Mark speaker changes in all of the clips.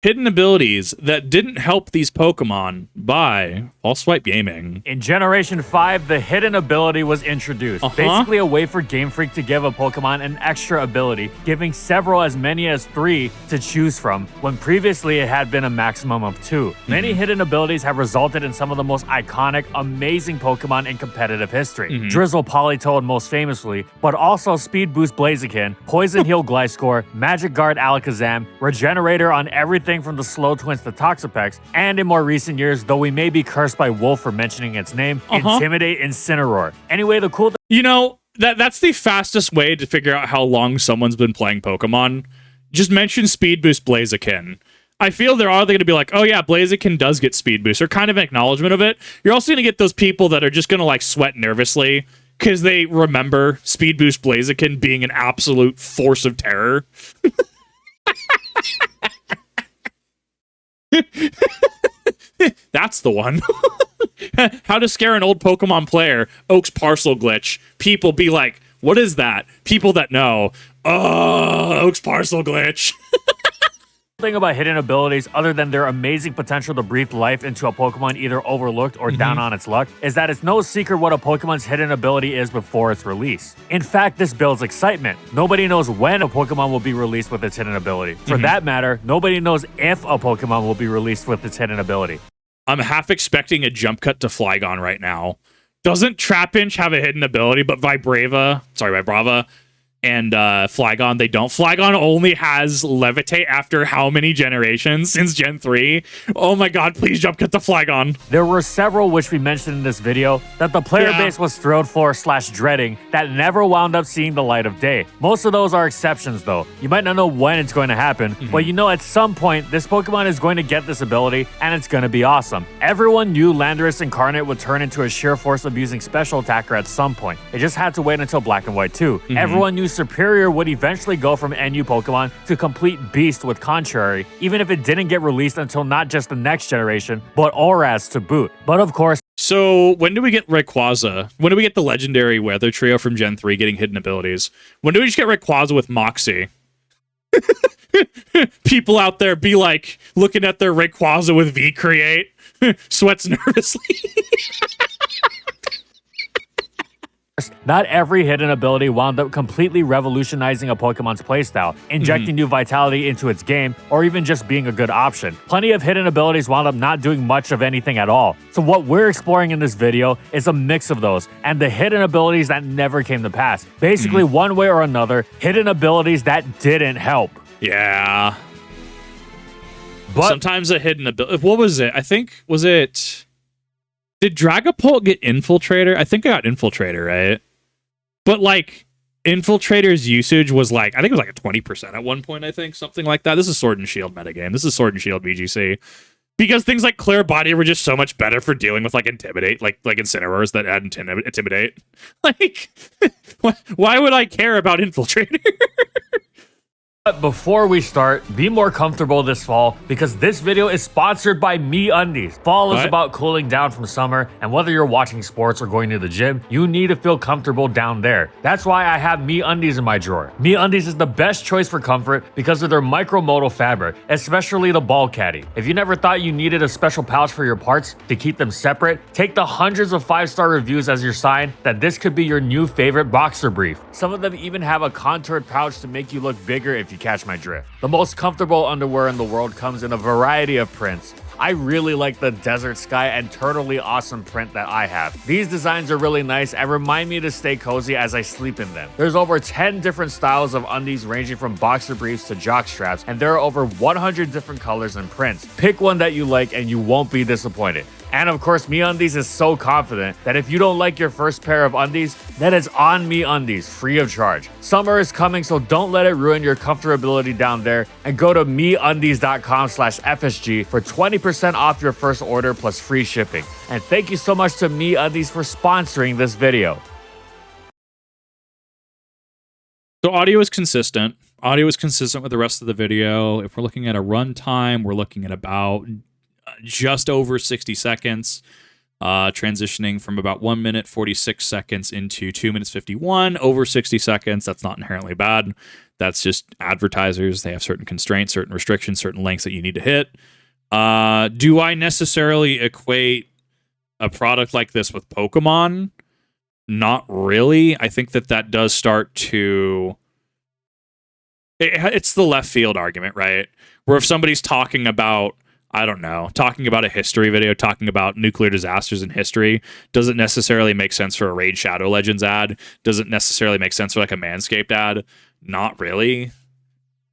Speaker 1: Hidden abilities that didn't help these Pokemon by False Swipe Gaming.
Speaker 2: In Generation 5, the hidden ability was introduced. Basically a way for Game Freak to give a Pokemon an extra ability, giving several as many as 3 to choose from, when previously it had been a maximum of 2. Many hidden abilities have resulted in some of the most iconic, amazing Pokemon in competitive history. Drizzle Politoed most famously, but also Speed Boost Blaziken, Poison Heal Gliscor, Magic Guard Alakazam, Regenerator on everything from the Slow Twins to Toxapex, and in more recent years, though we may be cursed by Wolf for mentioning its name, Intimidate Incineroar. Anyway, the cool thing—
Speaker 1: You know, that's the fastest way to figure out how long someone's been playing Pokemon. Just mention Speed Boost Blaziken. I feel they're either going to be like, oh yeah, Blaziken does get Speed Boost, or kind of an acknowledgement of it. You're also going to get those people that are just going to like sweat nervously because they remember Speed Boost Blaziken being an absolute force of terror. That's the one. How to scare an old Pokemon player. Oak's parcel glitch. People be like, what is that? People that know, oh, Oak's parcel glitch.
Speaker 2: thing about hidden abilities, other than their amazing potential to breathe life into a Pokemon either overlooked or down on its luck, is that it's no secret what a Pokemon's hidden ability is before its release. In fact, this builds excitement. Nobody knows when a Pokemon will be released with its hidden ability. For that matter, nobody knows if a Pokemon will be released with its hidden ability.
Speaker 1: I'm half expecting a jump cut to Flygon right now. Doesn't Trapinch have a hidden ability, but Vibrava and Flygon, they don't. Flygon only has Levitate after how many generations? Since Gen 3? Oh my god, please jump cut to Flygon.
Speaker 2: There were several, which we mentioned in this video, that the player base was thrilled for / dreading that never wound up seeing the light of day. Most of those are exceptions though. You might not know when it's going to happen, but you know at some point this Pokemon is going to get this ability and it's going to be awesome. Everyone knew Landorus Incarnate would turn into a sheer force abusing special attacker at some point. It just had to wait until Black and White 2. Everyone knew Superior would eventually go from NU Pokemon to complete beast with Contrary, even if it didn't get released until not just the next generation, but Oras to boot. But of course—
Speaker 1: So, when do we get Rayquaza? When do we get the legendary Weather Trio from Gen 3 getting hidden abilities? When do we just get Rayquaza with Moxie? People out there be like, looking at their Rayquaza with V-Create, sweats nervously.
Speaker 2: not every hidden ability wound up completely revolutionizing a Pokemon's playstyle, injecting new vitality into its game, or even just being a good option. Plenty of hidden abilities wound up not doing much of anything at all. So what we're exploring in this video is a mix of those, and the hidden abilities that never came to pass. Basically, one way or another, hidden abilities that didn't help.
Speaker 1: Yeah.
Speaker 2: But
Speaker 1: sometimes a hidden ability— what was it? I think, was it— did Dragapult get Infiltrator? I think I got Infiltrator, right? But, like, Infiltrator's usage was, like, I think it was, like, a 20% at one point, I think. Something like that. This is Sword and Shield metagame. This is Sword and Shield VGC. Because things like Clear Body were just so much better for dealing with, like, Intimidate. Like Incineroars that had Intimidate. Like, why would I care about Infiltrator?
Speaker 2: But before we start, be more comfortable this fall because this video is sponsored by MeUndies. Fall is about cooling down from summer, and whether you're watching sports or going to the gym, you need to feel comfortable down there. That's why I have MeUndies in my drawer. MeUndies is the best choice for comfort because of their micromodal fabric, especially the ball caddy. If you never thought you needed a special pouch for your parts to keep them separate, take the hundreds of 5-star reviews as your sign that this could be your new favorite boxer brief. Some of them even have a contoured pouch to make you look bigger if you catch my drift. The most comfortable underwear in the world comes in a variety of prints. I really like the desert sky and totally awesome print that I have. These designs are really nice and remind me to stay cozy as I sleep in them. There's over 10 different styles of undies ranging from boxer briefs to jock straps, and there are over 100 different colors and prints. Pick one that you like and you won't be disappointed. And of course, MeUndies is so confident that if you don't like your first pair of undies, then it's on MeUndies, free of charge. Summer is coming, so don't let it ruin your comfortability down there, and go to MeUndies.com/FSG for 20% off your first order plus free shipping. And thank you so much to MeUndies for sponsoring this video.
Speaker 1: So audio is consistent. Audio is consistent with the rest of the video. If we're looking at a runtime, we're looking at about just over 60 seconds. transitioning from about 1 minute 46 seconds into 2 minutes 51, over 60 seconds. That's not inherently bad. That's just advertisers. They have certain constraints, certain restrictions, certain lengths that you need to hit. Do I necessarily equate a product like this with Pokemon? Not really. I think that does start to... It's the left field argument, right? Where if somebody's talking about, I don't know, talking about a history video, talking about nuclear disasters in history, doesn't necessarily make sense for a Raid Shadow Legends ad. Doesn't necessarily make sense for like a Manscaped ad. Not really.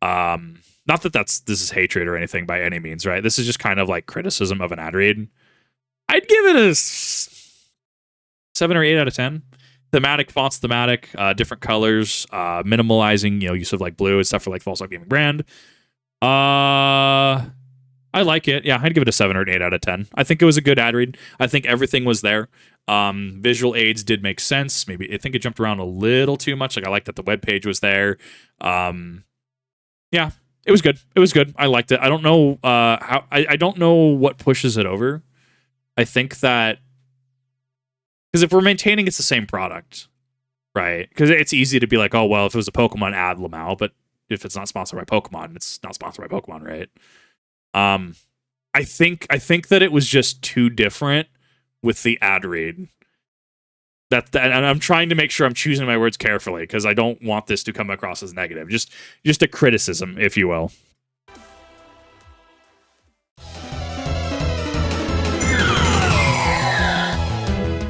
Speaker 1: Not that this is hatred or anything by any means, right? This is just kind of like criticism of an ad read. I'd give it a 7 or 8 out of 10. Thematic, fonts thematic, different colors, minimalizing, use of like blue and stuff for like False Up Gaming brand. I like it. Yeah, I'd give it a 7 or an 8 out of 10. I think it was a good ad read. I think everything was there. Visual aids did make sense. Maybe I think it jumped around a little too much. Like I like that the web page was there. Yeah, it was good. It was good. I liked it. I don't know how. I don't know what pushes it over. I think that because if we're maintaining it's the same product, right? Because it's easy to be like, oh well, if it was a Pokemon ad, Lamau, but if it's not sponsored by Pokemon, it's not sponsored by Pokemon, right? I think that it was just too different with the ad read. And I'm trying to make sure I'm choosing my words carefully because I don't want this to come across as negative. Just a criticism, if you will.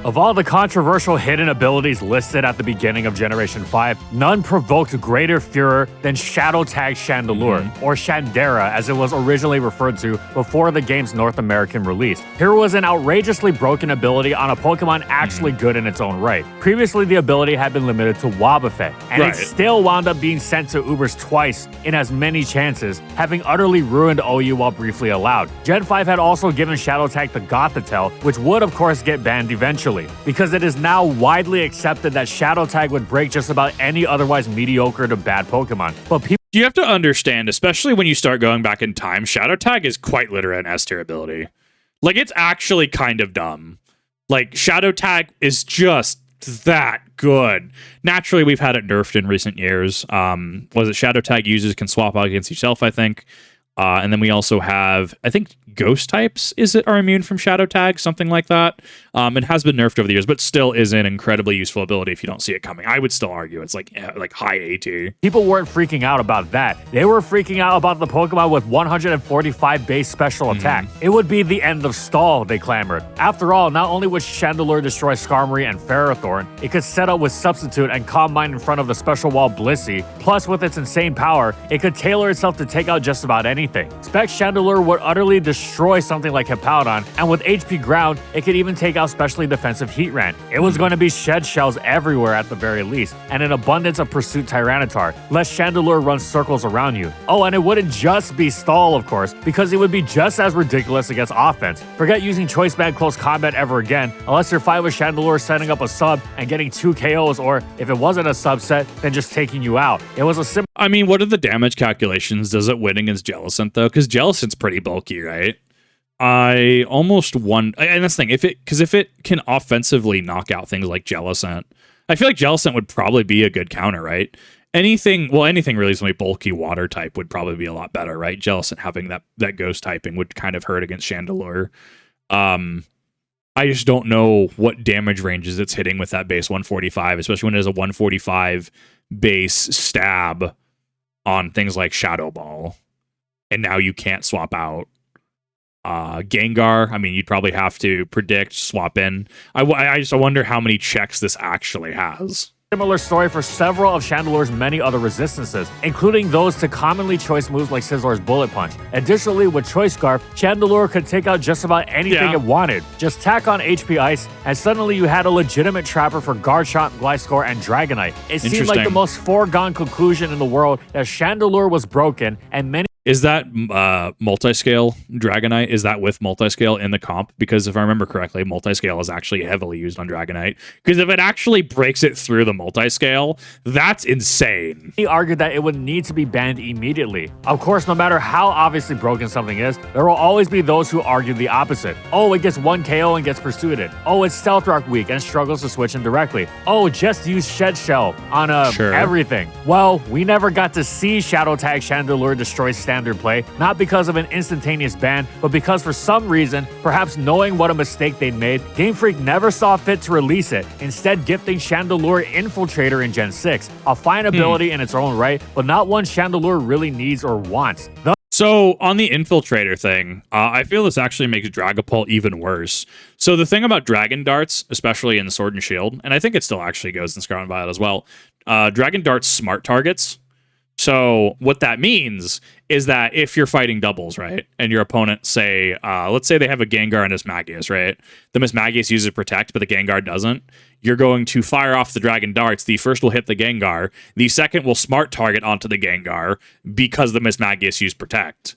Speaker 2: Of all the controversial hidden abilities listed at the beginning of Generation 5, none provoked greater furor than Shadow Tag Chandelure, or Shandera as it was originally referred to before the game's North American release. Here was an outrageously broken ability on a Pokemon actually good in its own right. Previously, the ability had been limited to Wobbuffet, and it still wound up being sent to Ubers twice in as many chances, having utterly ruined OU while briefly allowed. Gen 5 had also given Shadow Tag the Gothitelle, which would of course get banned eventually, because it is now widely accepted that Shadow Tag would break just about any otherwise mediocre to bad Pokemon. But people
Speaker 1: you have to understand, especially when you start going back in time, Shadow Tag is quite literally an S-tier ability. Like, it's actually kind of dumb. Like, Shadow Tag is just that good. Naturally, we've had it nerfed in recent years. Was it Shadow Tag users can swap out against yourself, I think. And then we also have, I think, ghost types are immune from Shadow Tag, something like that. It has been nerfed over the years, but still is an incredibly useful ability if you don't see it coming. I would still argue it's like high A tier.
Speaker 2: People weren't freaking out about that. They were freaking out about the Pokemon with 145 base special attack. It would be the end of stall, they clamored. After all, not only would Chandelure destroy Skarmory and Ferrothorn, it could set up with Substitute and Calm Mind in front of the special wall Blissey. Plus, with its insane power, it could tailor itself to take out just about anything. Spec Chandelure would utterly destroy something like Hippowdon, and with HP Ground, it could even take out specially defensive Heatran. It was going to be shed shells everywhere at the very least, and an abundance of Pursuit Tyranitar, lest Chandelure run circles around you. Oh, and it wouldn't just be stall, of course, because it would be just as ridiculous against offense. Forget using Choice Band Close Combat ever again, unless you're fine with Chandelure setting up a sub and getting 2 KOs, or if it wasn't a subset, then just taking you out. It was a simple...
Speaker 1: I mean, what are the damage calculations? Does it win against Jellicent, though? Because Jellicent's pretty bulky, right? I almost won, and that's the thing, if it can offensively knock out things like Jellicent, I feel like Jellicent would probably be a good counter, right? Anything reasonably bulky water type would probably be a lot better, right? Jellicent having that ghost typing would kind of hurt against Chandelure. I just don't know what damage ranges it's hitting with that base 145, especially when it has a 145 base stab on things like Shadow Ball, and now you can't swap out. Gengar, I mean, you'd probably have to predict, swap in. I just wonder how many checks this actually has.
Speaker 2: Similar story for several of Chandelure's many other resistances, including those to commonly choice moves like Scizor's Bullet Punch. Additionally, with Choice Scarf, Chandelure could take out just about anything it wanted. Just tack on HP Ice, and suddenly you had a legitimate trapper for Garchomp, Gliscor, and Dragonite. It seemed like the most foregone conclusion in the world that Chandelure was broken, and many
Speaker 1: Is that multi-scale Dragonite? Is that with multi-scale in the comp? Because if I remember correctly, multi-scale is actually heavily used on Dragonite. Because if it actually breaks it through the multi-scale, that's insane.
Speaker 2: He argued that it would need to be banned immediately. Of course, no matter how obviously broken something is, there will always be those who argue the opposite. Oh, it gets 1 KO and gets pursued. Oh, it's Stealth Rock weak and struggles to switch indirectly. Oh, just use Shed Shell on everything. Well, we never got to see Shadow Tag Chandelure destroy standard play, not because of an instantaneous ban, but because for some reason, perhaps knowing what a mistake they'd made, Game Freak never saw fit to release it, instead gifting Chandelure Infiltrator in Gen 6, a fine ability in its own right, but not one Chandelure really needs or wants.
Speaker 1: So on the Infiltrator thing, I feel this actually makes Dragapult even worse. So the thing about Dragon Darts, especially in Sword and Shield, and I think it still actually goes in Scarlet and Violet as well, Dragon Darts smart targets. So what that means is that if you're fighting doubles, right, and your opponent, say, let's say they have a Gengar and a Mismagius, right? The Mismagius uses Protect, but the Gengar doesn't. You're going to fire off the Dragon Darts. The first will hit the Gengar. The second will smart target onto the Gengar because the Mismagius used Protect.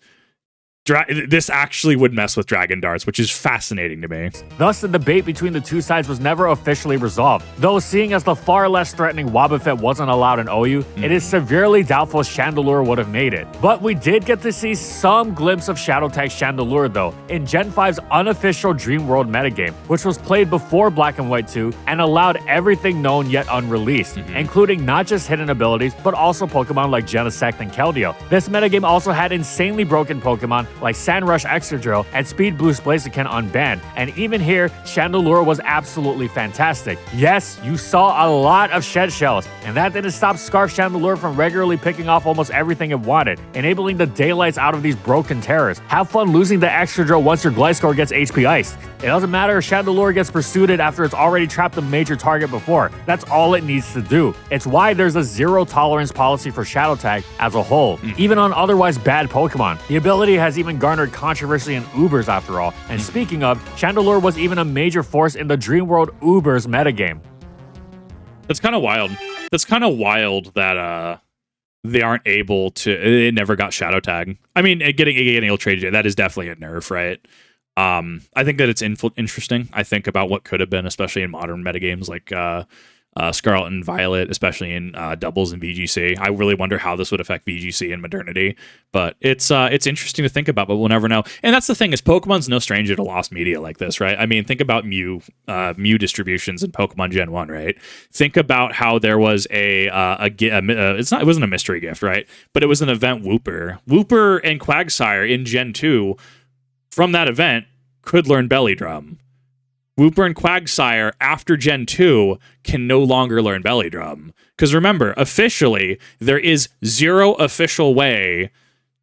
Speaker 1: This actually would mess with Dragon Darts, which is fascinating to me.
Speaker 2: Thus, the debate between the two sides was never officially resolved. Though, seeing as the far less threatening Wobbuffet wasn't allowed in OU, it is severely doubtful Chandelure would have made it. But we did get to see some glimpse of Shadow Tag Chandelure, though, in Gen 5's unofficial Dream World metagame, which was played before Black and White 2 and allowed everything known yet unreleased, including not just hidden abilities, but also Pokemon like Genesect and Keldeo. This metagame also had insanely broken Pokemon like Sandrush Excadrill and Speed Boost Blaziken unbanned, and even here, Chandelure was absolutely fantastic. Yes, you saw a lot of Shed Shells, and that didn't stop Scarf Chandelure from regularly picking off almost everything it wanted, enabling the daylights out of these broken terrors. Have fun losing the Excadrill once your Gliscor gets HP iced. It doesn't matter if Chandelure gets pursued after it's already trapped a major target before. That's all it needs to do. It's why there's a zero tolerance policy for Shadow Tag as a whole, even on otherwise bad Pokemon. The ability has even garnered controversy in Ubers after all. And speaking of, Chandelure was even a major force in the Dream World Ubers metagame.
Speaker 1: That's kind of wild. That's kind of wild that they aren't able to. It never got Shadow Tag. I mean, getting Illustrated, that is definitely a nerf, right? I think that it's interesting. I think about what could have been, especially in modern metagames like Scarlet and Violet, especially in doubles and VGC. I really wonder how this would affect VGC and modernity, but it's interesting to think about, but we'll never know. And that's the thing, is Pokemon's no stranger to lost media like this, right? I mean, think about Mew distributions in Pokemon Gen 1, right? Think about how there was it wasn't a mystery gift, right? But it was an event Wooper and Quagsire in Gen 2 from that event could learn Belly Drum. Wooper and Quagsire after Gen 2 can no longer learn Belly Drum. Because remember, officially, there is zero official way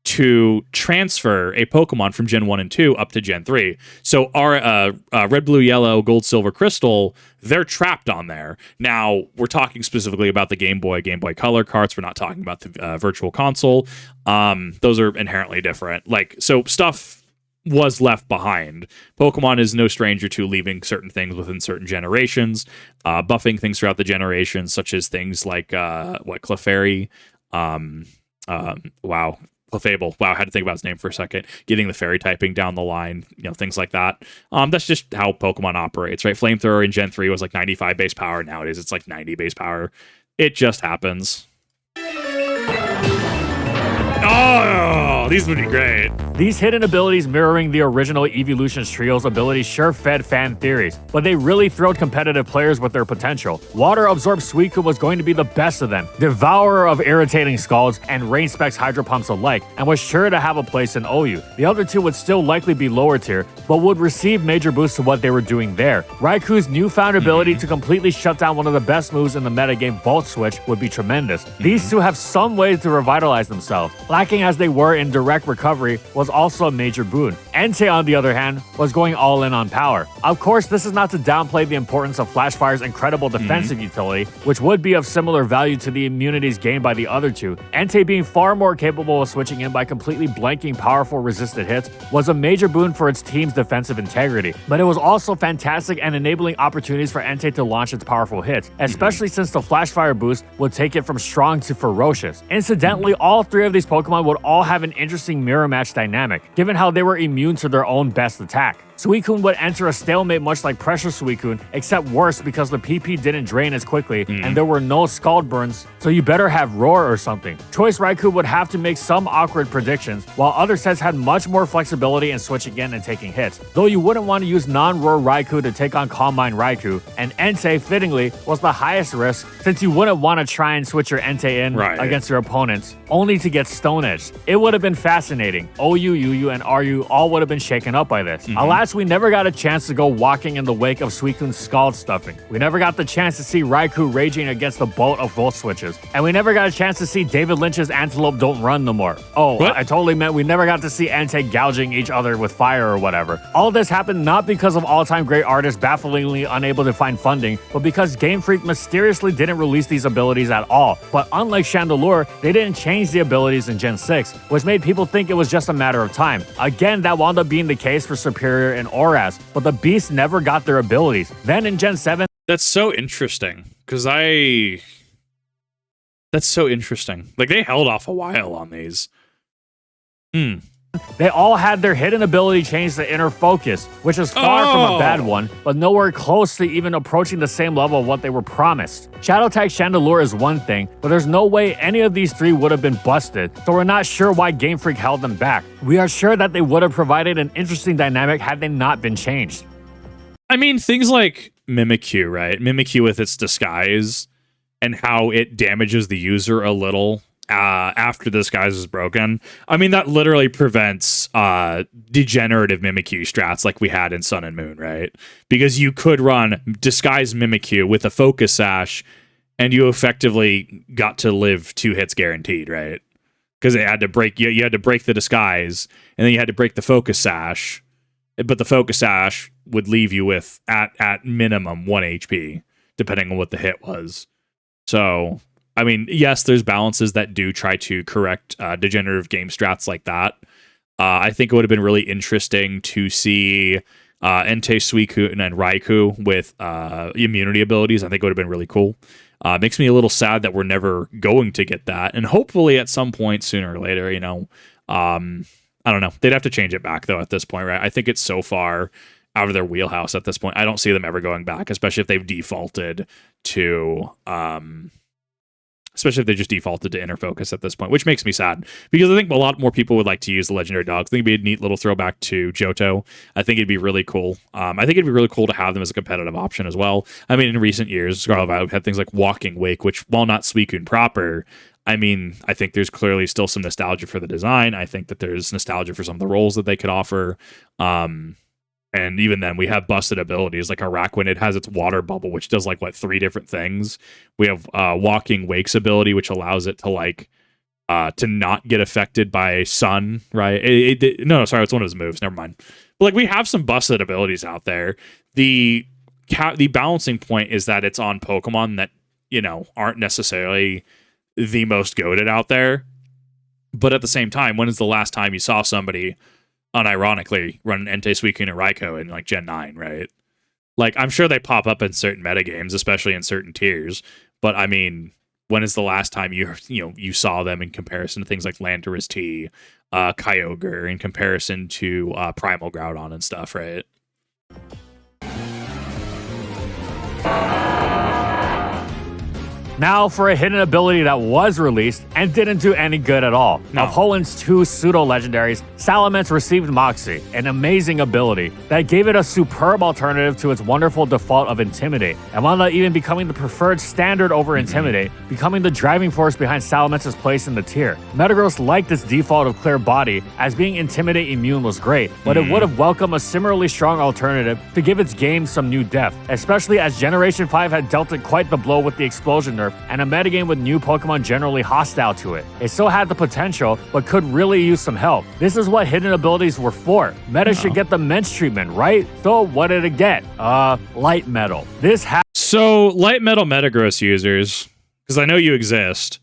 Speaker 1: to transfer a Pokemon from Gen 1 and 2 up to Gen 3. So our Red, Blue, Yellow, Gold, Silver, Crystal, they're trapped on there. Now, we're talking specifically about the Game Boy Color carts. We're not talking about the Virtual Console. Those are inherently different. So stuff was left behind. Pokemon is no stranger to leaving certain things within certain generations, buffing things throughout the generations, such as things like Clefairy, Clefable. Wow, I had to think about his name for a second. Getting the fairy typing down the line, things like that. That's just how Pokemon operates, right? Flamethrower in Gen 3 was like 95 base power. Nowadays, it's like 90 base power. It just happens. Oh, these would be great.
Speaker 2: These hidden abilities mirroring the original Evolutions Trio's abilities sure fed fan theories, but they really thrilled competitive players with their potential. Water Absorb Suicune was going to be the best of them, devourer of irritating scalds and Rain Specs Hydro Pumps alike, and was sure to have a place in OU. The other two would still likely be lower tier, but would receive major boosts to what they were doing there. Raiku's newfound ability to completely shut down one of the best moves in the metagame, Volt Switch, would be tremendous. These two have some way to revitalize themselves. Lacking as they were in direct recovery was also a major boon. Entei, on the other hand, was going all in on power. Of course, this is not to downplay the importance of Flashfire's incredible defensive utility, which would be of similar value to the immunities gained by the other two. Entei being far more capable of switching in by completely blanking powerful resisted hits was a major boon for its team's defensive integrity, but it was also fantastic and enabling opportunities for Entei to launch its powerful hits, especially since the Flashfire boost would take it from strong to ferocious. Incidentally, all three of these Pokemon would all have an interesting mirror match dynamic, given how they were immune to their own best attack. Suicune would enter a stalemate much like Pressure Suicune, except worse because the PP didn't drain as quickly and there were no scald burns, so you better have Roar or something. Choice Raikou would have to make some awkward predictions, while other sets had much more flexibility in switching in and taking hits. Though you wouldn't want to use non-Roar Raikou to take on Calm Mind Raikou, and Entei, fittingly, was the highest risk since you wouldn't want to try and switch your Entei in against your opponents, only to get Stone Edged. It would have been fascinating. OU, UU, and RU all would have been shaken up by this. Alas, we never got a chance to go walking in the wake of Suicune's Scald stuffing. We never got the chance to see Raikou raging against the bolt of Volt switches. And we never got a chance to see David Lynch's Antelope Don't Run no more. Oh, I totally meant we never got to see Entei gouging each other with fire or whatever. All this happened not because of all-time great artists bafflingly unable to find funding, but because Game Freak mysteriously didn't release these abilities at all. But unlike Chandelure, they didn't change the abilities in Gen 6, which made people think it was just a matter of time. Again, that wound up being the case for Superior and Aura, but the beasts never got their abilities. Then in Gen 7...
Speaker 1: That's so interesting, because That's so interesting. Like, they held off a while on these.
Speaker 2: They all had their hidden ability change to Inner Focus, which is far from a bad one, but nowhere close to even approaching the same level of what they were promised. Shadow Tag Chandelure is one thing, but there's no way any of these three would have been busted, so we're not sure why Game Freak held them back. We are sure that they would have provided an interesting dynamic had they not been changed.
Speaker 1: I mean, things like Mimikyu, right? Mimikyu with its disguise and how it damages the user a little after the disguise is broken. I mean, that literally prevents degenerative Mimikyu strats like we had in Sun and Moon, right? Because you could run Disguise Mimikyu with a Focus Sash, and you effectively got to live 2 hits guaranteed, right? Because it had to break, you had to break the disguise, and then you had to break the Focus Sash, but the Focus Sash would leave you with, at minimum, 1 HP, depending on what the hit was. So... I mean, yes, there's balances that do try to correct degenerative game strats like that. I think it would have been really interesting to see Entei, Suicune, and Raikou with immunity abilities. I think it would have been really cool. Makes me a little sad that we're never going to get that. And hopefully at some point sooner or later, you know, I don't know. They'd have to change it back, though, at this point, right? I think it's so far out of their wheelhouse at this point. I don't see them ever going back, especially if they've defaulted to... especially if they just defaulted to Inner Focus at this point, which makes me sad, because I think a lot more people would like to use the Legendary Dogs. I think it'd be a neat little throwback to Johto. I think it'd be really cool. I think it'd be really cool to have them as a competitive option as well. I mean, in recent years, Scarlet Violet had things like Walking Wake, which, while not Suicune proper, I mean, I think there's clearly still some nostalgia for the design. I think that there's nostalgia for some of the roles that they could offer. And even then, we have busted abilities like Araquanid. It has its water bubble, which does like 3 different things. We have Walking Wake's ability, which allows it to to not get affected by sun. Right? No, sorry, it's one of his moves. Never mind. But we have some busted abilities out there. The balancing point is that it's on Pokemon that aren't necessarily the most goated out there. But at the same time, when is the last time you saw somebody unironically run Entei, Suicune, and Raikou in Gen 9, right? I'm sure they pop up in certain metagames, especially in certain tiers, but I mean, when is the last time you saw them in comparison to things like Landorus T, Kyogre, in comparison to Primal Groudon and stuff, right?
Speaker 2: Now for a hidden ability that was released and didn't do any good at all.
Speaker 1: No.
Speaker 2: Of Hoenn's 2 pseudo-legendaries, Salamence received Moxie, an amazing ability that gave it a superb alternative to its wonderful default of Intimidate, and wound up even becoming the preferred standard over Intimidate, becoming the driving force behind Salamence's place in the tier. Metagross liked its default of Clear Body, as being Intimidate immune was great, but it would have welcomed a similarly strong alternative to give its game some new depth, especially as Generation 5 had dealt it quite the blow with the Explosion nerf, and a metagame with new Pokemon generally hostile to it. It still had the potential, but could really use some help. This is what hidden abilities were for. Meta should get the Mensch treatment, right? So what did it get? Light Metal.
Speaker 1: So, Light Metal Metagross users, because I know you exist,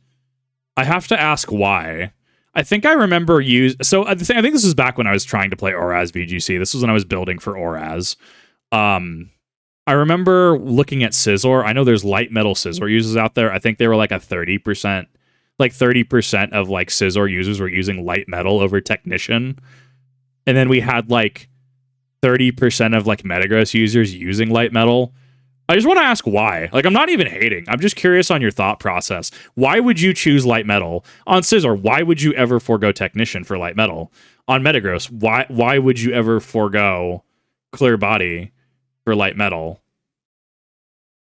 Speaker 1: I have to ask why. I think I remember so I think this was back when I was trying to play Oraz VGC. This was when I was building for Oraz. I remember looking at Scizor. I know there's Light Metal Scizor users out there. I think they were a 30%, like 30% of like Scizor users were using light metal over Technician. And then we had like 30% of like Metagross users using light metal. I just want to ask why. Like, I'm not even hating. I'm just curious on your thought process. Why would you choose light metal on Scizor? Why would you ever forego Technician for light metal on Metagross? Why would you ever forego Clear Body for light metal?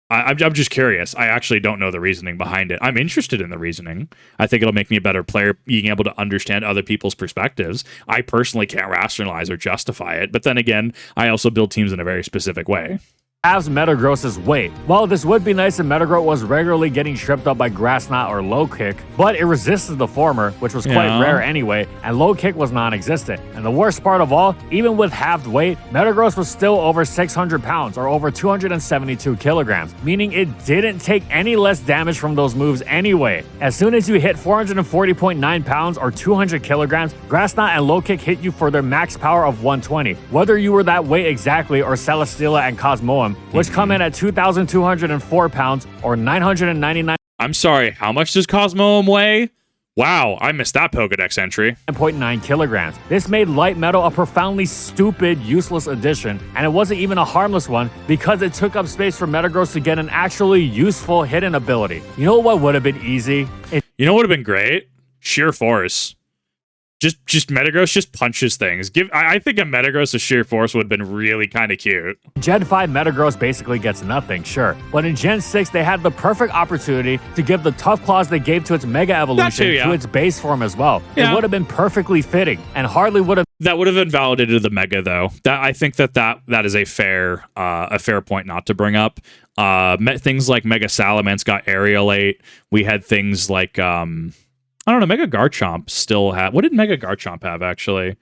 Speaker 1: I'm just curious. I actually don't know the reasoning behind it. I'm interested in the reasoning. I think it'll make me a better player, being able to understand other people's perspectives. I personally can't rationalize or justify it. But then again, I also build teams in a very specific way.
Speaker 2: Halves Metagross's weight. While this would be nice if Metagross was regularly getting tripped up by Grass Knot or Low Kick, but it resisted the former, which was quite rare anyway, and Low Kick was non-existent. And the worst part of all, even with halved weight, Metagross was still over 600 pounds or over 272 kilograms, meaning it didn't take any less damage from those moves anyway. As soon as you hit 440.9 pounds or 200 kilograms, Grass Knot and Low Kick hit you for their max power of 120. Whether you were that weight exactly or Celesteela and Cosmoem, which come in at 2,204 pounds or 999.
Speaker 1: I'm sorry, how much does Cosmoem weigh? Wow, I missed that Pokedex entry.
Speaker 2: 9.9 kilograms. This made light metal a profoundly stupid, useless addition, and it wasn't even a harmless one because it took up space for Metagross to get an actually useful hidden ability. You know what would have been easy?
Speaker 1: You know what would have been great? Sheer Force. Just Metagross just punches things. I think a Metagross of Sheer Force would have been really kind of cute.
Speaker 2: Gen 5 Metagross basically gets nothing, sure. But in Gen 6, they had the perfect opportunity to give the Tough Claws they gave to its Mega Evolution to its base form as well. It would have been perfectly fitting and hardly would have...
Speaker 1: That would have invalidated the Mega, though. I think that is a fair point not to bring up. Things like Mega Salamence got Aerialate. We had things like... I don't know, Mega Garchomp still had... What did Mega Garchomp have, actually?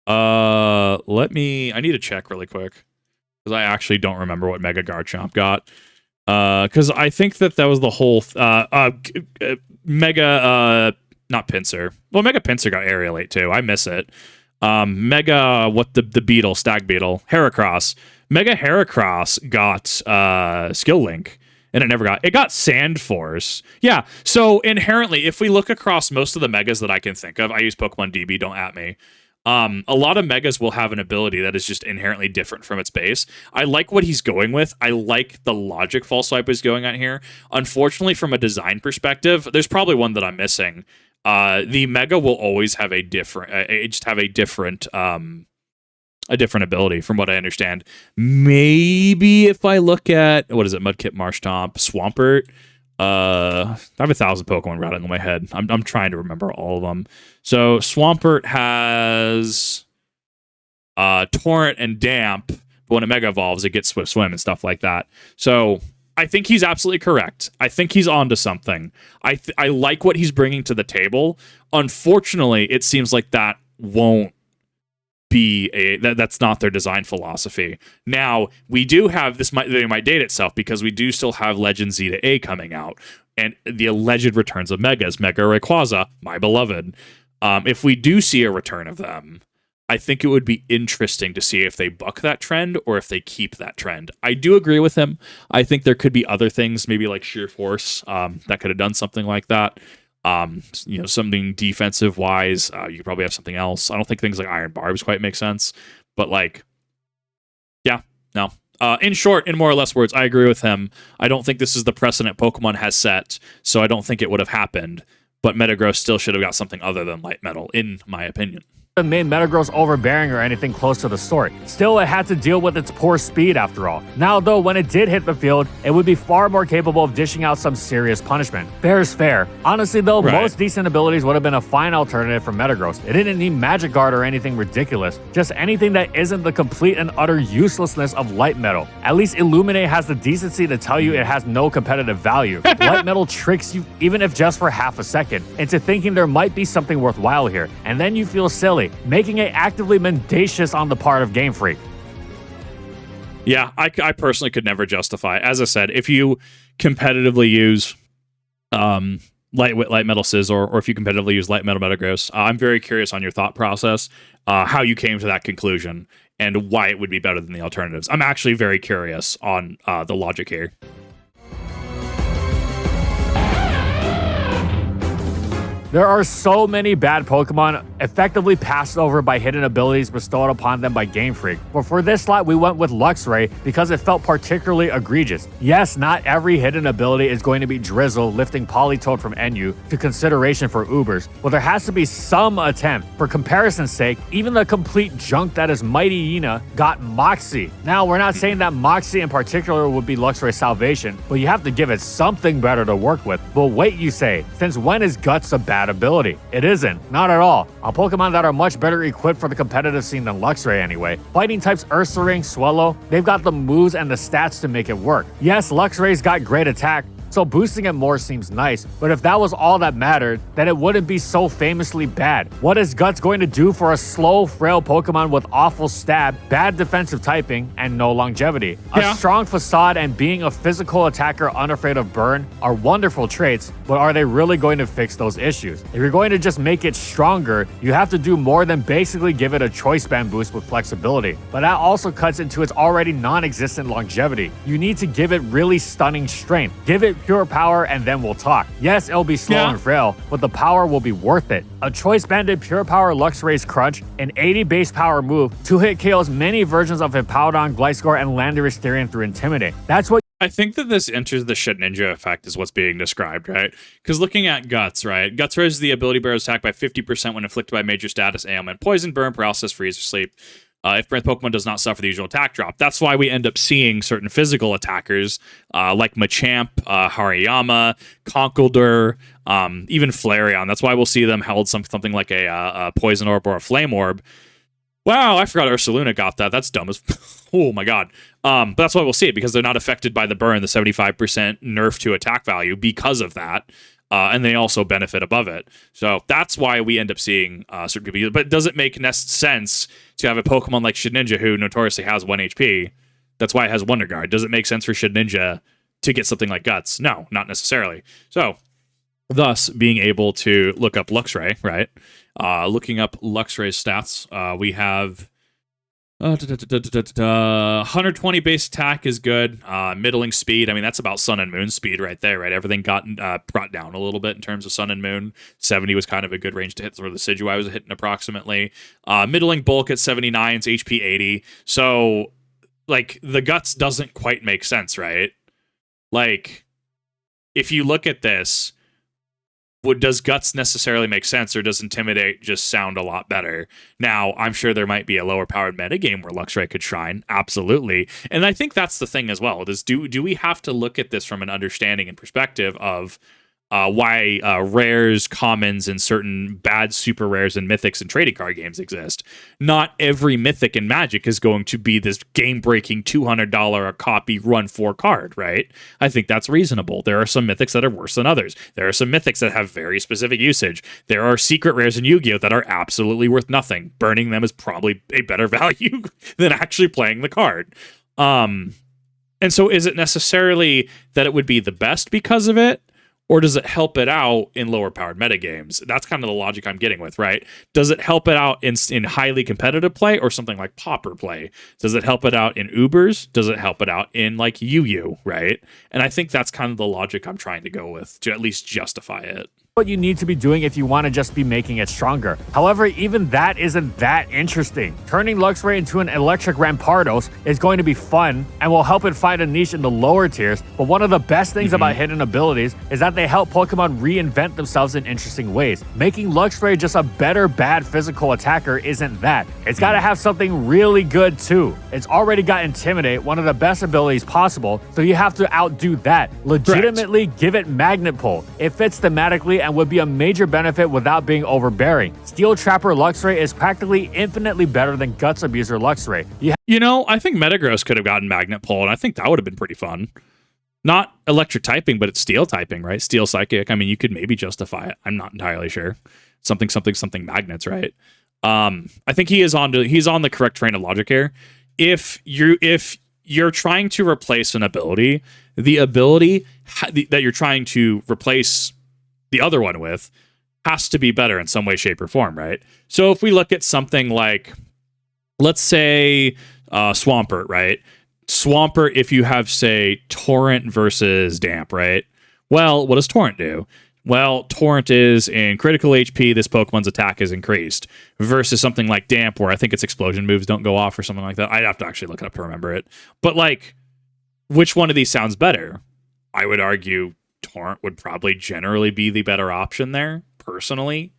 Speaker 1: I need to check really quick. Because I actually don't remember what Mega Garchomp got. Because I think that was the whole... Mega... not Pinsir. Well, Mega Pinsir got Aerialate, too. I miss it. Mega... What the beetle? Stag Beetle. Heracross. Mega Heracross got Skill Link. And it got Sand Force. Yeah, so inherently, if we look across most of the Megas that I can think of, I use Pokemon DB, don't at me. A lot of Megas will have an ability that is just inherently different from its base. I like what he's going with. I like the logic False Swipe is going on here. Unfortunately, from a design perspective, there's probably one that I'm missing. The Mega will always have a different ability, from what I understand. Maybe if I look at, what is it, Mudkip, Marshtomp, Swampert. I have 1,000 Pokemon rattling in my head. I'm trying to remember all of them. So Swampert has Torrent and Damp, but when a Mega evolves, it gets Swift Swim and stuff like that. So I think he's absolutely correct. I think he's onto something. I like what he's bringing to the table. Unfortunately, it seems like that won't be that's not their design philosophy. Now, we do have they might date itself because we do still have Legend Z to A coming out and the alleged returns of Megas, Mega Rayquaza, my beloved. If we do see a return of them, I think it would be interesting to see if they buck that trend or if they keep that trend. I do agree with him. I think there could be other things, maybe like Sheer Force, that could have done something like that. Something defensive wise, you could probably have something else. I don't think things like Iron Barbs quite make sense, but no. In short, in more or less words, I agree with him. I don't think this is the precedent Pokemon has set, so I don't think it would have happened, but Metagross still should have got something other than Light Metal, in my opinion.
Speaker 2: Made Metagross overbearing or anything close to the story. Still, it had to deal with its poor speed after all. Now though, when it did hit the field, it would be far more capable of dishing out some serious punishment. Fair is fair. Honestly though, most decent abilities would have been a fine alternative for Metagross. It didn't need Magic Guard or anything ridiculous, just anything that isn't the complete and utter uselessness of Light Metal. At least Illuminate has the decency to tell you it has no competitive value. Light Metal tricks you, even if just for half a second, into thinking there might be something worthwhile here, and then you feel silly, making it actively mendacious on the part of Game Freak.
Speaker 1: Yeah, I personally could never justify. As I said, if you competitively use Light Metal Scizor, or if you competitively use Light Metal Metagross, I'm very curious on your thought process, how you came to that conclusion, and why it would be better than the alternatives. I'm actually very curious on the logic here.
Speaker 2: There are so many bad Pokemon effectively passed over by hidden abilities bestowed upon them by Game Freak, but for this slot we went with Luxray because it felt particularly egregious. Yes, not every hidden ability is going to be Drizzle lifting Politoed from NU to consideration for Ubers, but there has to be some attempt. For comparison's sake, even the complete junk that is Mighty Ina got Moxie. Now, we're not saying that Moxie in particular would be Luxray's salvation, but you have to give it something better to work with. But wait, you say, since when is Guts a bad ability? It isn't, not at all. A Pokemon that are much better equipped for the competitive scene than Luxray anyway. Fighting types Ursaring, Swellow, they've got the moves and the stats to make it work. Yes, Luxray's got great attack, so boosting it more seems nice, but if that was all that mattered, then it wouldn't be so famously bad. What is Guts going to do for a slow, frail Pokemon with awful stab, bad defensive typing, and no longevity? A strong facade and being a physical attacker unafraid of burn are wonderful traits, but are they really going to fix those issues? If you're going to just make it stronger, you have to do more than basically give it a choice band boost with flexibility, but that also cuts into its already non-existent longevity. You need to give it really stunning strength. Give it pure power and then we'll talk. Yes, it'll be slow and frail, but the power will be worth it. A choice banded pure power Luxray's Crunch, an 80 base power move, 2-hit KOs many versions of Hippowdon, Gliscor, and Landorus Therian through Intimidate. That's what
Speaker 1: I think that this enters the Shit Ninja effect is what's being described, right? Because looking at Guts, right? Guts raises the ability barrier's attack by 50% when inflicted by major status ailment, poison, burn, paralysis, freeze, or sleep. If Breath Pokemon does not suffer the usual attack drop. That's why we end up seeing certain physical attackers like Machamp, Hariyama, Conkeldurr, even Flareon. That's why we'll see them held something like a Poison Orb or a Flame Orb. Wow, I forgot Ursaluna got that. That's dumb as... oh my god. But that's why we'll see it, because they're not affected by the burn, the 75% nerf to attack value because of that. And they also benefit above it. So that's why we end up seeing certain people. But does it make sense to have a Pokemon like Shedinja, who notoriously has 1 HP? That's why it has Wonder Guard. Does it make sense for Shedinja to get something like Guts? No, not necessarily. So, thus, being able to look up Luxray, right? Looking up Luxray's stats, we have... 120 base attack is good. Middling speed, I mean, that's about Sun and Moon speed right there, right? Everything got brought down a little bit in terms of Sun and Moon. 70 was kind of a good range to hit, where the Decidueye was hitting approximately. Middling bulk at 79, it's HP 80. So, like, the Guts doesn't quite make sense, right? Like, if you look at this, does Guts necessarily make sense, or does Intimidate just sound a lot better? Now, I'm sure there might be a lower powered metagame where Luxray could shine. Absolutely. And I think that's the thing as well. Do we have to look at this from an understanding and perspective of why rares, commons, and certain bad super rares and mythics and trading card games exist? Not every mythic in Magic is going to be this game-breaking $200 a copy run 4 card, right? I think that's reasonable. There are some mythics that are worse than others. There are some mythics that have very specific usage. There are secret rares in Yu-Gi-Oh! That are absolutely worth nothing. Burning them is probably a better value than actually playing the card. And so is it necessarily that it would be the best because of it? Or does it help it out in lower powered metagames? That's kind of the logic I'm getting with, right? Does it help it out in highly competitive play or something like Pauper play? Does it help it out in Ubers? Does it help it out in like Yu-Yu, right? And I think that's kind of the logic I'm trying to go with to at least justify it.
Speaker 2: What you need to be doing if you want to just be making it stronger. However, even that isn't that interesting. Turning Luxray into an electric Rampardos is going to be fun and will help it find a niche in the lower tiers, but one of the best things about hidden abilities is that they help Pokemon reinvent themselves in interesting ways. Making Luxray just a better bad physical attacker isn't that. It's got to have something really good too. It's already got Intimidate, one of the best abilities possible, so you have to outdo that. Legitimately give it Magnet Pull. It fits thematically and would be a major benefit without being overbearing. Steel Trapper Luxray is practically infinitely better than Guts Abuser Luxray.
Speaker 1: You know, I think Metagross could have gotten Magnet Pull, and I think that would have been pretty fun. Not electric typing, but it's steel typing, right? Steel Psychic. I mean, you could maybe justify it. I'm not entirely sure. Something magnets, right? I think he's on the correct train of logic here. If you're trying to replace an ability, the ability that you're trying to replace the other one with has to be better in some way, shape, or form, right? So if we look at something like, let's say, Swampert, right? Swampert, if you have, say, Torrent versus Damp, right? Well, what does Torrent do? well, Torrent is in critical HP, this Pokemon's attack is increased, versus something like Damp, where I think its explosion moves don't go off or something like that. I'd have to actually look it up to remember it. But, like, which one of these sounds better? I would argue Torrent would probably generally be the better option there, personally.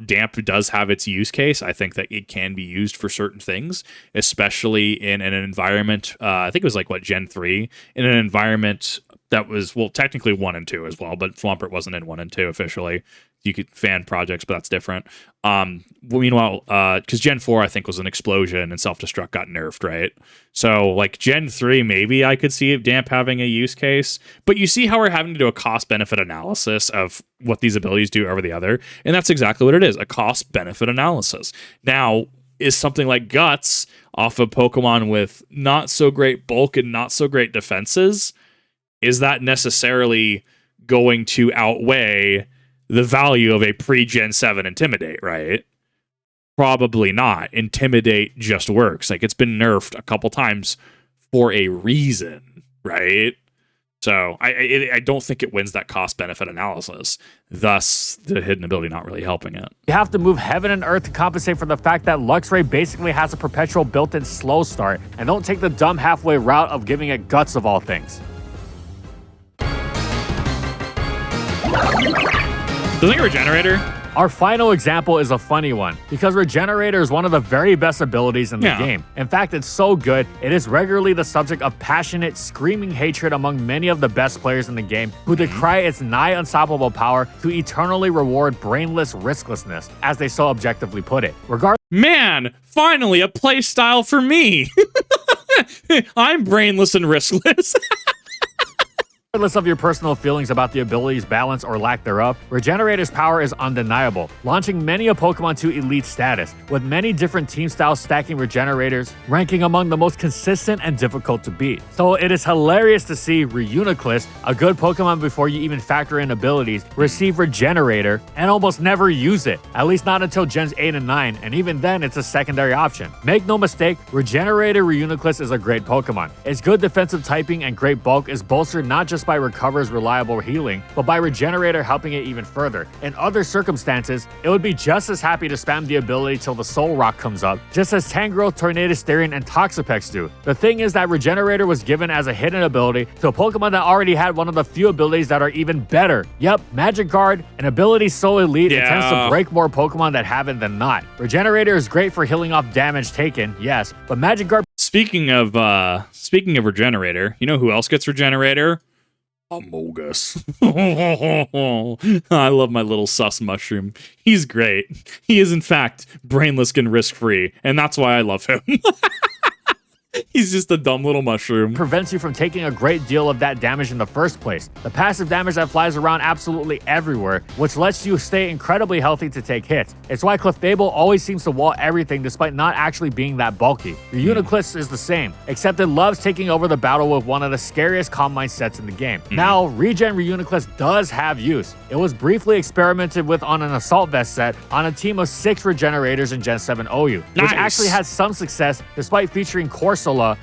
Speaker 1: Damp does have its use case. I think that it can be used for certain things, especially in an environment. I think it was like, Gen 3, in an environment that was, well, technically 1 and 2 as well, but Swampert wasn't in 1 and 2 officially. You could fan projects, but that's different. Meanwhile, because Gen 4, I think, was an explosion and self-destruct got nerfed, right? So, like, Gen 3, maybe I could see Damp having a use case, but you see how we're having to do a cost-benefit analysis of what these abilities do over the other, and that's exactly what it is, a cost-benefit analysis. Now, is something like Guts off of Pokemon with not so great bulk and not so great defenses, is that necessarily going to outweigh the value of a pre-Gen 7 Intimidate, right? Probably not. Intimidate just works. Like, it's been nerfed a couple times for a reason, right? So I don't think it wins that cost-benefit analysis, thus the hidden ability not really helping it.
Speaker 2: You have to move heaven and earth to compensate for the fact that Luxray basically has a perpetual built-in slow start, and don't take the dumb halfway route of giving it Guts of all things.
Speaker 1: Doesn't it Regenerator?
Speaker 2: Our final example is a funny one, because Regenerator is one of the very best abilities in the game. In fact, it's so good, it is regularly the subject of passionate, screaming hatred among many of the best players in the game, who decry its nigh unstoppable power to eternally reward brainless risklessness, as they so objectively put it.
Speaker 1: Man, finally a play style for me! I'm brainless and riskless.
Speaker 2: Regardless of your personal feelings about the ability's balance or lack thereof, Regenerator's power is undeniable, launching many a Pokemon to elite status, with many different team styles stacking Regenerators, ranking among the most consistent and difficult to beat. So it is hilarious to see Reuniclus, a good Pokemon before you even factor in abilities, receive Regenerator and almost never use it, at least not until Gens 8 and 9, and even then it's a secondary option. Make no mistake, Regenerator Reuniclus is a great Pokemon. Its good defensive typing and great bulk is bolstered not just by Recover's reliable healing, but by Regenerator helping it even further. In other circumstances, it would be just as happy to spam the ability till the Soul Rock comes up, just as Tangrowth, Tornadus, Therian, and Toxapex do. The thing is that Regenerator was given as a hidden ability to a Pokemon that already had one of the few abilities that are even better. Yep, Magic Guard, an ability so elite it tends to break more Pokemon that have it than not. Regenerator is great for healing off damage taken, yes, but Magic Guard...
Speaker 1: Speaking of Regenerator, you know who else gets Regenerator? Amogus. I love my little sus mushroom. He's great. He is, in fact, brainless and risk-free, and that's why I love him. He's just a dumb little mushroom.
Speaker 2: Prevents you from taking a great deal of that damage in the first place. The passive damage that flies around absolutely everywhere, which lets you stay incredibly healthy to take hits. It's why Clefable always seems to wall everything despite not actually being that bulky. Reuniclus is the same, except it loves taking over the battle with one of the scariest Calm Mind sets in the game. Now, Regen Reuniclus does have use. It was briefly experimented with on an Assault Vest set on a team of 6 Regenerators in Gen 7 OU, which actually had some success despite featuring Corsola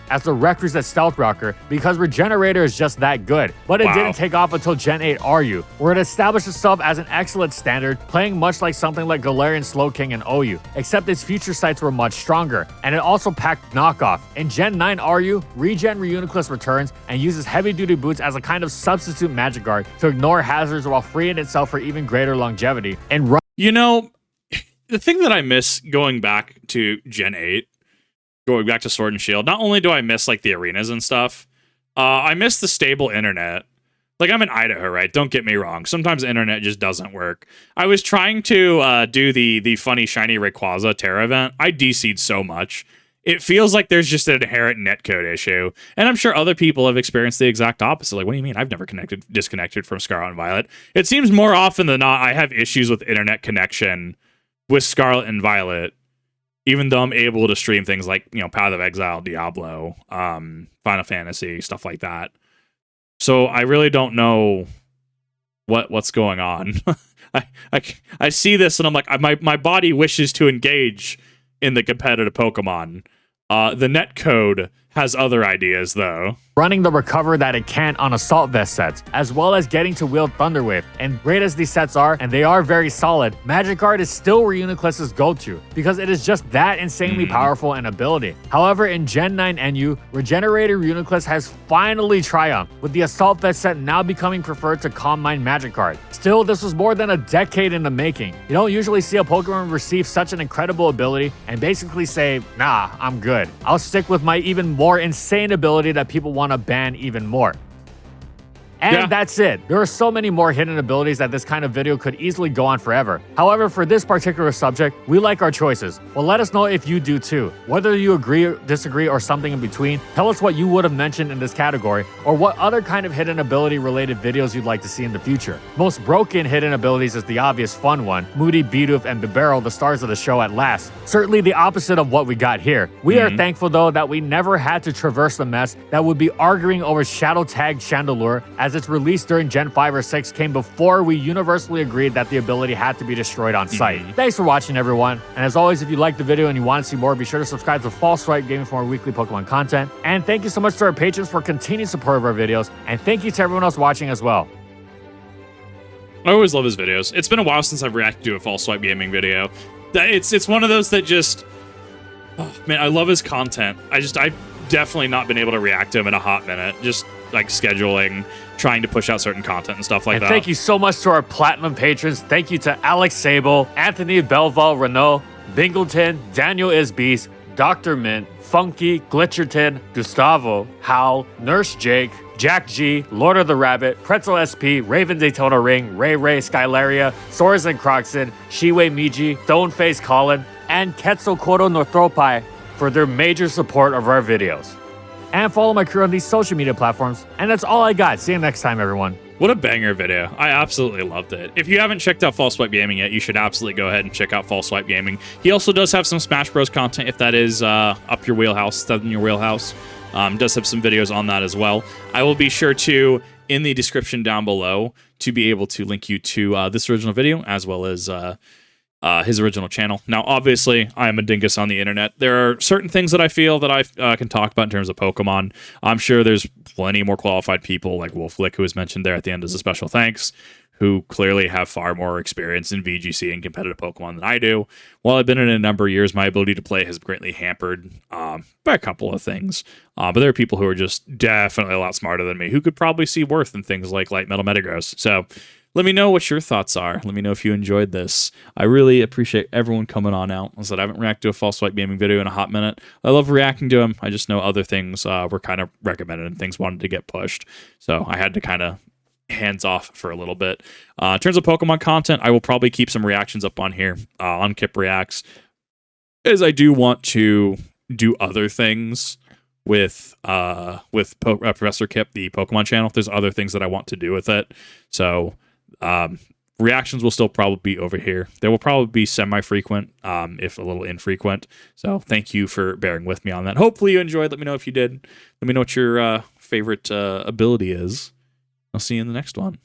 Speaker 2: as the requisite stealth rocker, because Regenerator is just that good. But it didn't take off until Gen 8 RU, where it established itself as an excellent standard, playing much like something like Galarian Slowking and OU, except its future sights were much stronger, and it also packed knockoff. In Gen 9 RU, Regen Reuniclus returns and uses heavy-duty boots as a kind of substitute Magic Guard to ignore hazards while freeing itself for even greater longevity. And
Speaker 1: you know, the thing that I miss going back to Gen 8, going back to Sword and Shield, not only do I miss like the arenas and stuff, I miss the stable internet. Like, I'm in Idaho, right? Don't get me wrong. Sometimes the internet just doesn't work. I was trying to do the funny shiny Rayquaza Terra event. I DC'd so much. It feels like there's just an inherent netcode issue. And I'm sure other people have experienced the exact opposite. Like, what do you mean? I've never disconnected from Scarlet and Violet. It seems more often than not I have issues with internet connection with Scarlet and Violet, even though I'm able to stream things like, you know, Path of Exile, Diablo, Final Fantasy, stuff like that. So I really don't know what's going on. I see this and I'm like, my body wishes to engage in the competitive Pokemon. The netcode has other ideas though.
Speaker 2: Running the recover that it can on assault vest sets, as well as getting to wield Thunderwave. And great as these sets are, and they are very solid, Magic Guard is still Reuniclus's go-to, because it is just that insanely powerful an ability. However, in Gen 9 NU, Regenerator Reuniclus has finally triumphed, with the assault vest set now becoming preferred to Calm Mind Magic Guard. Still, this was more than a decade in the making. You don't usually see a Pokemon receive such an incredible ability and basically say, nah, I'm good. I'll stick with my even more insane ability that people want to ban even more. And that's it. There are so many more hidden abilities that this kind of video could easily go on forever. However, for this particular subject, we like our choices. Well, let us know if you do too. Whether you agree, disagree, or something in between, tell us what you would have mentioned in this category, or what other kind of hidden ability related videos you'd like to see in the future. Most broken hidden abilities is the obvious fun one. Moody, Bidoof, and Bibarel, the stars of the show at last. Certainly the opposite of what we got here. We are thankful though that we never had to traverse the mess that would be arguing over Shadow Tagged Chandelure, as its release during Gen 5 or 6 came before we universally agreed that the ability had to be destroyed on sight. Thanks for watching, everyone. And as always, if you liked the video and you want to see more, be sure to subscribe to False Swipe Gaming for more weekly Pokemon content. And thank you so much to our patrons for continued support of our videos. And thank you to everyone else watching as well.
Speaker 1: I always love his videos. It's been a while since I've reacted to a False Swipe Gaming video. It's one of those that just... Oh, man, I love his content. I've definitely not been able to react to him in a hot minute. Just like scheduling, trying to push out certain content and stuff like that.
Speaker 2: Thank you so much to our platinum patrons. Thank you to Alex Sable, Anthony Belval Renault, Bingleton, Daniel Isbeast, Dr. Mint, Funky, Glitcherton, Gustavo, Hal, Nurse Jake, Jack G, Lord of the Rabbit, Pretzel SP, Raven Daytona Ring, Ray Skylaria, Soares and Croxon, Shiwei Miji, Stoneface Colin, and Quetzalcoatl Northropi for their major support of our videos. And follow my crew on these social media platforms. And that's all I got. See you next time, everyone.
Speaker 1: What a banger video. I absolutely loved it. If you haven't checked out False Swipe Gaming yet, you should absolutely go ahead and check out False Swipe Gaming. He also does have some Smash Bros content if that is up your wheelhouse, that's in your wheelhouse. Does have some videos on that as well. I will be sure to, in the description down below, to be able to link you to this original video as well as his original channel. Now, obviously, I am a dingus on the internet. There are certain things that I feel that I can talk about in terms of Pokemon. I'm sure there's plenty more qualified people like Wolflick, who was mentioned there at the end as a special thanks, who clearly have far more experience in VGC and competitive Pokemon than I do. While I've been in it a number of years, my ability to play has greatly hampered by a couple of things. But there are people who are just definitely a lot smarter than me, who could probably see worth in things like Light Metal Metagross. So let me know what your thoughts are. Let me know if you enjoyed this. I really appreciate everyone coming on out. I said I haven't reacted to a False Swipe Gaming video in a hot minute. I love reacting to them. I just know other things were kind of recommended and things wanted to get pushed. So I had to kind of hands off for a little bit. In terms of Pokemon content, I will probably keep some reactions up on here on Kip Reacts, as I do want to do other things with Professor Kip, the Pokemon channel. There's other things that I want to do with it. So reactions will still probably be over here. They will probably be semi-frequent, if a little infrequent. So thank you for bearing with me on that. Hopefully you enjoyed. Let me know if you did. Let me know what your favorite ability is. I'll see you in the next one.